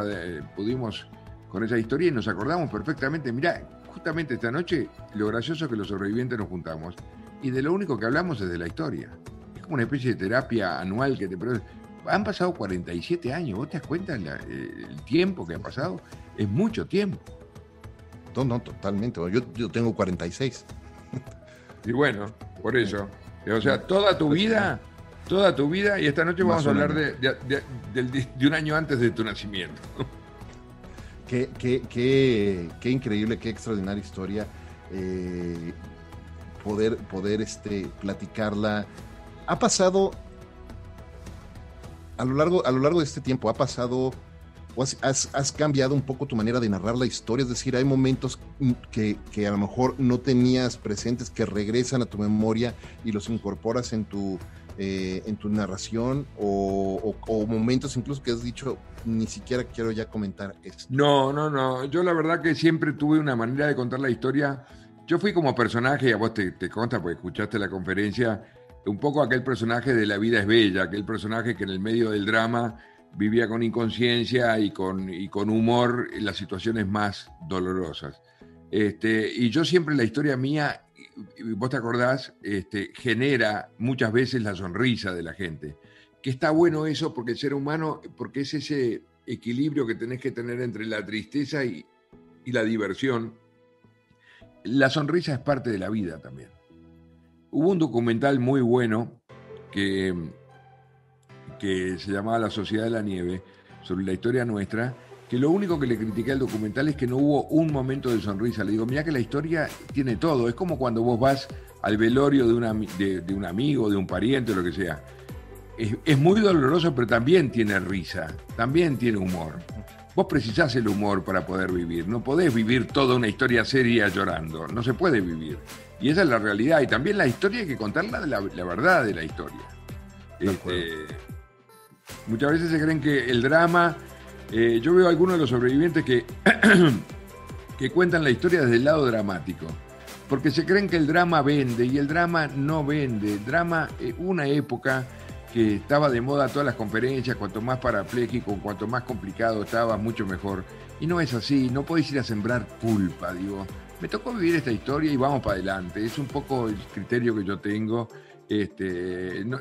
con esa historia, y nos acordamos perfectamente. Mirá, justamente esta noche, lo gracioso es que los sobrevivientes nos juntamos y de lo único que hablamos es de la historia. Es como una especie de terapia anual que te... Han pasado 47 años, ¿vos te das cuenta el tiempo que ha pasado? Es mucho tiempo. No, totalmente. Yo tengo 46. Y bueno, por eso. O sea, toda tu vida, y esta noche vamos a hablar de un año antes de tu nacimiento. Qué increíble, qué extraordinaria historia. Poder platicarla. Ha pasado a lo largo de este tiempo, o has cambiado un poco tu manera de narrar la historia. Es decir, hay momentos que a lo mejor no tenías presentes, que regresan a tu memoria y los incorporas en tu narración, o momentos incluso que has dicho, ni siquiera quiero ya comentar esto. No. Yo la verdad que siempre tuve una manera de contar la historia. Yo fui como personaje, a vos te consta porque escuchaste la conferencia, un poco aquel personaje de La vida es bella, aquel personaje que en el medio del drama vivía con inconsciencia y con humor en las situaciones más dolorosas. Y yo siempre, la historia mía, vos te acordás, genera muchas veces la sonrisa de la gente. Que está bueno eso, porque el ser humano, porque es ese equilibrio que tenés que tener entre la tristeza y la diversión. La sonrisa es parte de la vida también. Hubo un documental muy bueno que se llamaba La Sociedad de la Nieve, sobre la historia nuestra, que lo único que le critiqué al documental es que no hubo un momento de sonrisa. Le digo, mirá que la historia tiene todo. Es como cuando vos vas al velorio de un amigo, de un pariente, lo que sea. Es muy doloroso, pero también tiene risa, también tiene humor. Vos precisás el humor para poder vivir. No podés vivir toda una historia seria llorando. No se puede vivir. Y esa es la realidad. Y también la historia hay que contarla de la verdad de la historia. Muchas veces se creen que el drama... yo veo a algunos de los sobrevivientes que cuentan la historia desde el lado dramático. Porque se creen que el drama vende, y el drama no vende. El drama, una época que estaba de moda todas las conferencias, cuanto más parapléjico, cuanto más complicado estaba, mucho mejor. Y no es así, no podés ir a sembrar culpa, digo. Me tocó vivir esta historia y vamos para adelante. Es un poco el criterio que yo tengo.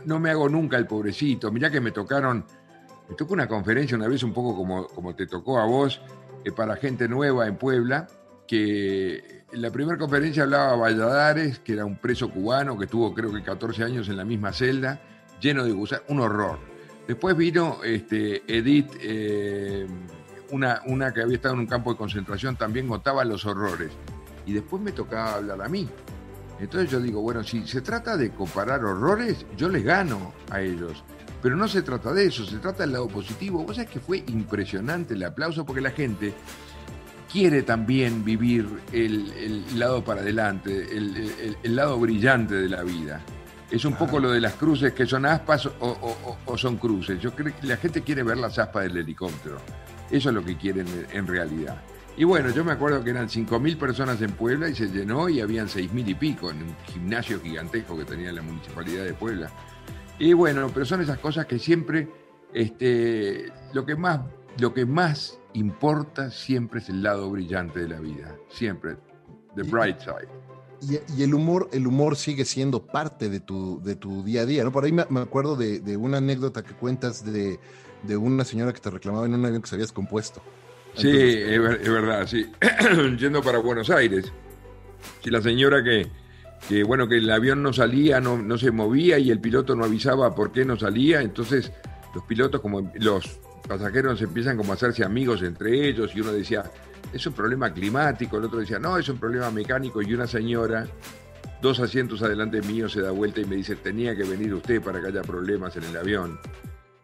No me hago nunca el pobrecito. Mirá que me tocó una conferencia una vez un poco como te tocó a vos, para gente nueva en Puebla, que en la primera conferencia hablaba Valladares, que era un preso cubano que estuvo creo que 14 años en la misma celda, lleno de gusanos, un horror. Después vino Edith, una que había estado en un campo de concentración, también contaba los horrores. Y después me tocaba hablar a mí. Entonces yo digo, bueno, si se trata de comparar horrores, yo les gano a ellos. Pero no se trata de eso, se trata del lado positivo. Vos sabés que fue impresionante el aplauso, porque la gente quiere también vivir el lado para adelante, el lado brillante de la vida. Es un poco lo de las cruces, que son aspas o son cruces. Yo creo que la gente quiere ver las aspas del helicóptero. Eso es lo que quieren en realidad. Y bueno, yo me acuerdo que eran 5.000 personas en Puebla y se llenó, y habían 6.000 y pico en un gimnasio gigantesco que tenía la Municipalidad de Puebla. Y bueno, pero son esas cosas que siempre, lo que más importa siempre es el lado brillante de la vida. Siempre, the bright side. Y el humor sigue siendo parte de tu día a día, ¿no? Por ahí me acuerdo de una anécdota que cuentas de una señora que te reclamaba en un avión que se había descompuesto. Sí, es verdad, sí. Yendo para Buenos Aires. Sí, la señora que el avión no salía, no se movía, y el piloto no avisaba por qué no salía. Entonces los pilotos, como los pasajeros, empiezan como a hacerse amigos entre ellos, y uno decía, es un problema climático, el otro decía, no, es un problema mecánico. Y una señora, 2 asientos adelante mío, se da vuelta y me dice, tenía que venir usted para que haya problemas en el avión.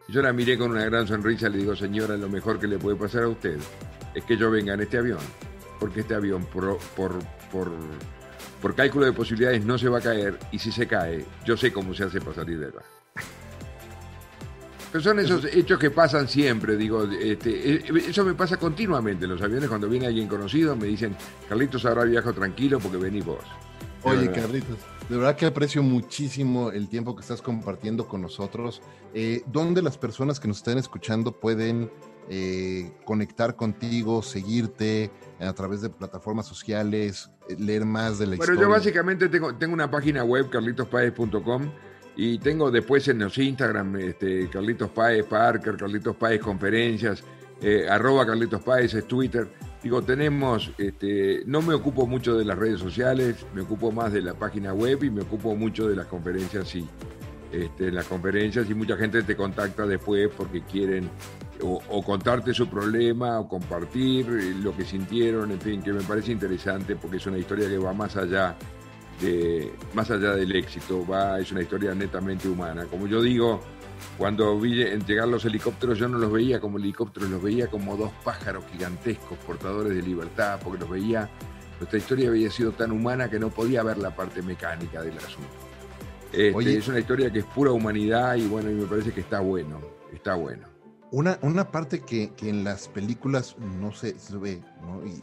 Yo la miré con una gran sonrisa y le digo, señora, lo mejor que le puede pasar a usted es que yo venga en este avión, porque este avión por cálculo de posibilidades no se va a caer, y si se cae, yo sé cómo se hace para salir de verdad. Pero son esos hechos que pasan siempre, digo, eso me pasa continuamente en los aviones. Cuando viene alguien conocido me dicen, Carlitos, ahora viajo tranquilo porque venís vos. Oye, Carlitos, de verdad que aprecio muchísimo el tiempo que estás compartiendo con nosotros. ¿Dónde las personas que nos están escuchando pueden conectar contigo, seguirte a través de plataformas sociales, leer más de la historia? Bueno, yo básicamente tengo una página web, carlitospaez.com, y tengo después en los Instagram, Carlitos Páez Parker, Carlitos Páez Conferencias, @Carlitos Páez es Twitter. Digo, tenemos, no me ocupo mucho de las redes sociales, me ocupo más de la página web y me ocupo mucho de las conferencias, sí. En las conferencias, y mucha gente te contacta después porque quieren o contarte su problema o compartir lo que sintieron, en fin, que me parece interesante porque es una historia que va más allá del éxito, es una historia netamente humana. Como yo digo, cuando vi llegar los helicópteros, yo no los veía como helicópteros, los veía como dos pájaros gigantescos, portadores de libertad, porque nuestra historia había sido tan humana que no podía ver la parte mecánica del asunto. Es una historia que es pura humanidad y bueno, y me parece que está bueno. Una parte que en las películas no se ve, ¿no? Y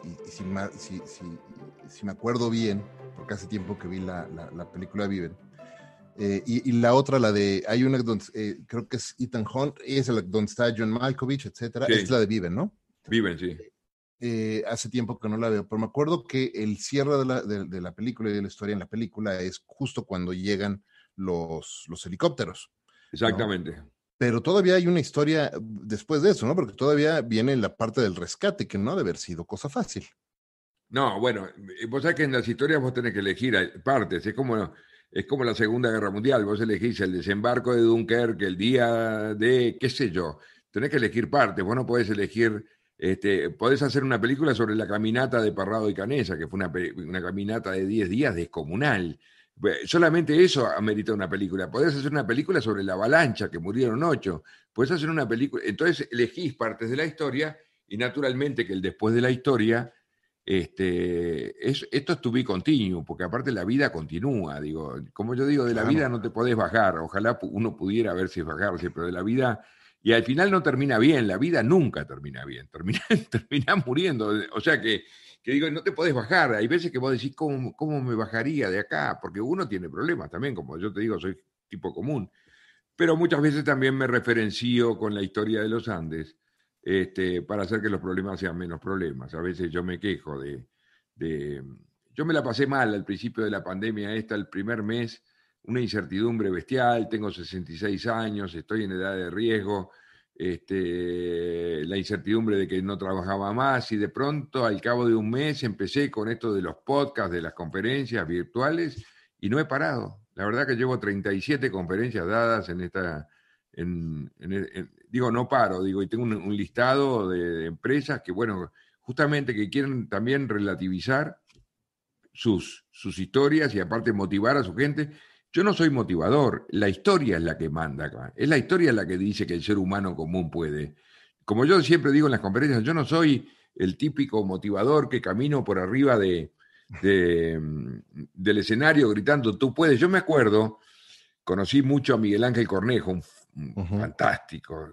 si me acuerdo bien, porque hace tiempo que vi la película Viven, y la otra, hay una donde creo que es Ethan Hunt, es donde está John Malkovich, etcétera, sí. Es la de Viven, ¿no? Viven, sí. Hace tiempo que no la veo, pero me acuerdo que el cierre de la película y de la historia en la película es justo cuando llegan los helicópteros. Exactamente. ¿No? Pero todavía hay una historia después de eso, ¿no? Porque todavía viene la parte del rescate, que no ha de haber sido cosa fácil. No, bueno, vos sabés que en las historias vos tenés que elegir partes, es como la Segunda Guerra Mundial, vos elegís el desembarco de Dunkerque, el día de, qué sé yo, tenés que elegir partes, vos no podés elegir, podés hacer una película sobre la caminata de Parrado y Canesa, que fue una caminata de 10 días descomunal. Solamente eso amerita una película. Podés hacer una película sobre la avalancha, que murieron 8. Podés hacer una película. Entonces elegís partes de la historia y naturalmente que el después de la historia, esto es to be continuo, porque aparte la vida continúa. Digo, como yo digo, de la vida no te podés bajar. Ojalá uno pudiera ver si bajarse, pero de la vida... Y al final no termina bien. La vida nunca termina bien. Terminás muriendo. O sea que digo, no te podés bajar. Hay veces que vos decís, ¿cómo me bajaría de acá? Porque uno tiene problemas también, como yo te digo, soy tipo común. Pero muchas veces también me referencio con la historia de los Andes, para hacer que los problemas sean menos problemas. A veces yo me quejo yo me la pasé mal al principio de la pandemia el primer mes, una incertidumbre bestial, tengo 66 años, estoy en edad de riesgo, la incertidumbre de que no trabajaba más y de pronto al cabo de un mes empecé con esto de los podcasts, de las conferencias virtuales y no he parado. La verdad que llevo 37 conferencias dadas digo, no paro, digo, y tengo un listado de empresas que, bueno, justamente que quieren también relativizar sus historias y aparte motivar a su gente. Yo no soy motivador, la historia es la que manda acá, es la historia la que dice que el ser humano común puede. Como yo siempre digo en las conferencias, yo no soy el típico motivador que camino por arriba del escenario gritando, tú puedes. Yo me acuerdo, conocí mucho a Miguel Ángel Cornejo, un fantástico,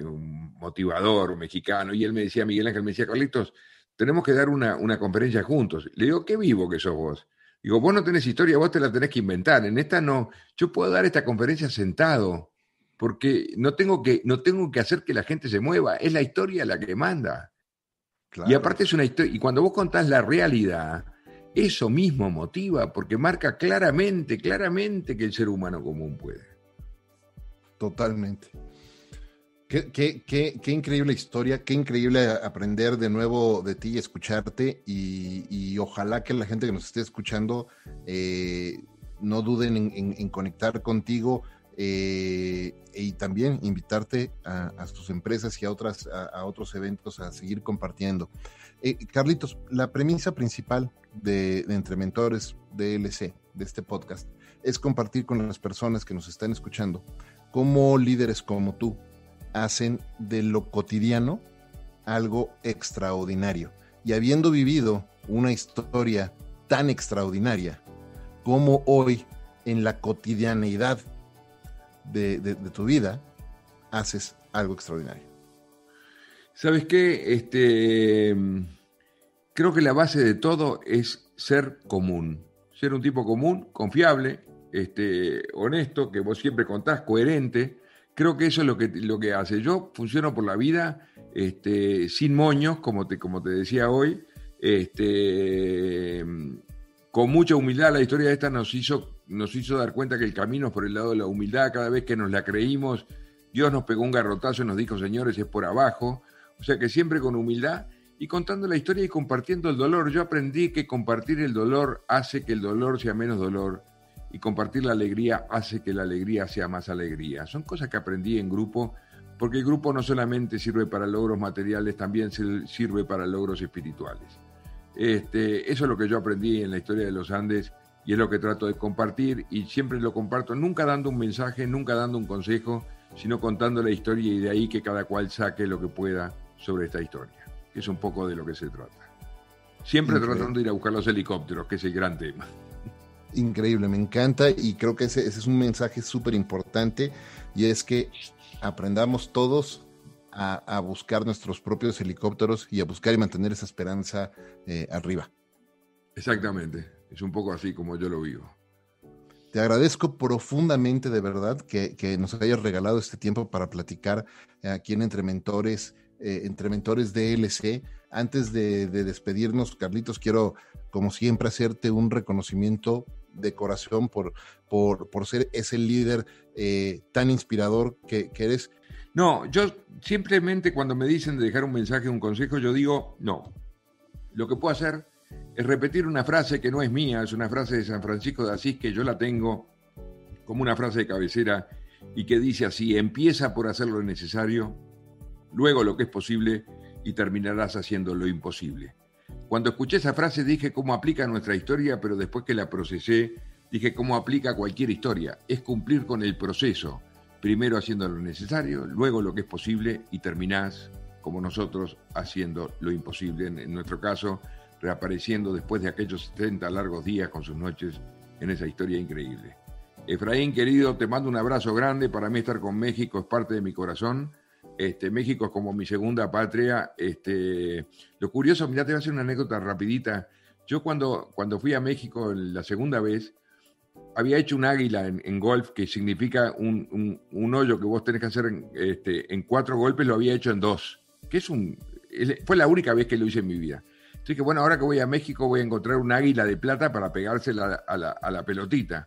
un motivador mexicano, y él me decía, Miguel Ángel me decía, Carlitos, tenemos que dar una conferencia juntos. Le digo, qué vivo que sos vos. Digo, vos no tenés historia, vos te la tenés que inventar. En esta no, yo puedo dar esta conferencia sentado, porque no tengo que hacer que la gente se mueva, es la historia la que manda. Claro. Y aparte es una historia, y cuando vos contás la realidad, eso mismo motiva, porque marca claramente que el ser humano común puede. Totalmente. Qué increíble historia, qué increíble aprender de nuevo de ti y escucharte, y ojalá que la gente que nos esté escuchando no duden en conectar contigo y también invitarte a tus empresas y a otros eventos a seguir compartiendo. Carlitos, la premisa principal de Entre Mentores DLC, de este podcast, es compartir con las personas que nos están escuchando cómo líderes como tú hacen de lo cotidiano algo extraordinario. Y habiendo vivido una historia tan extraordinaria, cómo hoy, en la cotidianeidad de tu vida, haces algo extraordinario. ¿Sabes qué? Creo que la base de todo es ser común. Ser un tipo común, confiable, honesto, que vos siempre contás, coherente. Creo que eso es lo que hace. Yo funciono por la vida sin moños, como te decía hoy, con mucha humildad. La historia de esta nos hizo dar cuenta que el camino es por el lado de la humildad. Cada vez que nos la creímos, Dios nos pegó un garrotazo y nos dijo, señores, es por abajo. O sea que siempre con humildad y contando la historia y compartiendo el dolor. Yo aprendí que compartir el dolor hace que el dolor sea menos dolor y compartir la alegría hace que la alegría sea más alegría. Son cosas que aprendí en grupo, porque el grupo no solamente sirve para logros materiales, también sirve para logros espirituales. Eso es lo que yo aprendí en la historia de los Andes y es lo que trato de compartir y siempre lo comparto, nunca dando un mensaje, nunca dando un consejo, sino contando la historia y de ahí que cada cual saque lo que pueda sobre esta historia, que es un poco de lo que se trata. Siempre tratando de ir a buscar los helicópteros, que es el gran tema. Increíble, me encanta y creo que ese es un mensaje súper importante y es que aprendamos todos a buscar nuestros propios helicópteros y a buscar y mantener esa esperanza arriba. Exactamente, es un poco así como yo lo vivo. Te agradezco profundamente, de verdad, que nos hayas regalado este tiempo para platicar aquí en Entre Mentores DLC. Antes de despedirnos, Carlitos, quiero, como siempre, hacerte un reconocimiento de corazón por ser ese líder tan inspirador que eres. No, yo simplemente cuando me dicen de dejar un mensaje, un consejo, yo digo, no. Lo que puedo hacer es repetir una frase que no es mía, es una frase de San Francisco de Asís que yo la tengo como una frase de cabecera y que dice así: empieza por hacer lo necesario, luego lo que es posible y terminarás haciendo lo imposible. Cuando escuché esa frase dije cómo aplica a nuestra historia, pero después que la procesé dije cómo aplica a cualquier historia. Es cumplir con el proceso, primero haciendo lo necesario, luego lo que es posible y terminás, como nosotros, haciendo lo imposible. En nuestro caso, reapareciendo después de aquellos 70 largos días con sus noches en esa historia increíble. Efraín, querido, te mando un abrazo grande. Para mí estar con México es parte de mi corazón. México es como mi segunda patria. Lo curioso, mirá, te voy a hacer una anécdota rapidita. Yo cuando fui a México la segunda vez, había hecho un águila en golf, que significa un hoyo que vos tenés que hacer en 4 golpes, lo había hecho en 2, que fue la única vez que lo hice en mi vida. Entonces que bueno, ahora que voy a México voy a encontrar un águila de plata para pegársela a la pelotita.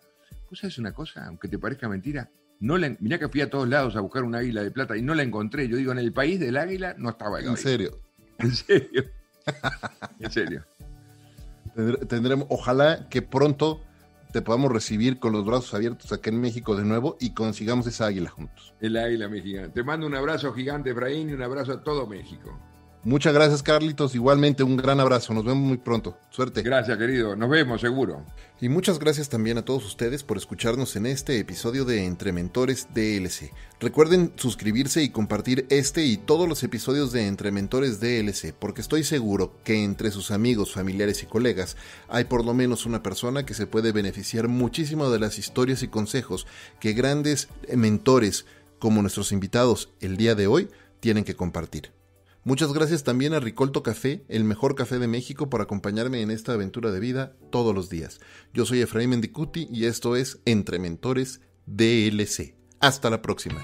¿Vos sabés una cosa? Aunque te parezca mentira, mirá que fui a todos lados a buscar un águila de plata y no la encontré. Yo digo, en el país del águila no estaba el águila. ¿En serio? ¿En serio? ¿En serio? Tendremos, ojalá que pronto te podamos recibir con los brazos abiertos acá en México de nuevo y consigamos esa águila juntos. El águila mexicana. Te mando un abrazo gigante, Efraín, y un abrazo a todo México. Muchas gracias, Carlitos. Igualmente, un gran abrazo. Nos vemos muy pronto. Suerte. Gracias, querido. Nos vemos, seguro. Y muchas gracias también a todos ustedes por escucharnos en este episodio de Entre Mentores DLC. Recuerden suscribirse y compartir este y todos los episodios de Entre Mentores DLC, porque estoy seguro que entre sus amigos, familiares y colegas hay por lo menos una persona que se puede beneficiar muchísimo de las historias y consejos que grandes mentores como nuestros invitados el día de hoy tienen que compartir. Muchas gracias también a Ricolto Café, el mejor café de México, por acompañarme en esta aventura de vida todos los días. Yo soy Efraín Mendicuti y esto es Entre Mentores DLC. Hasta la próxima.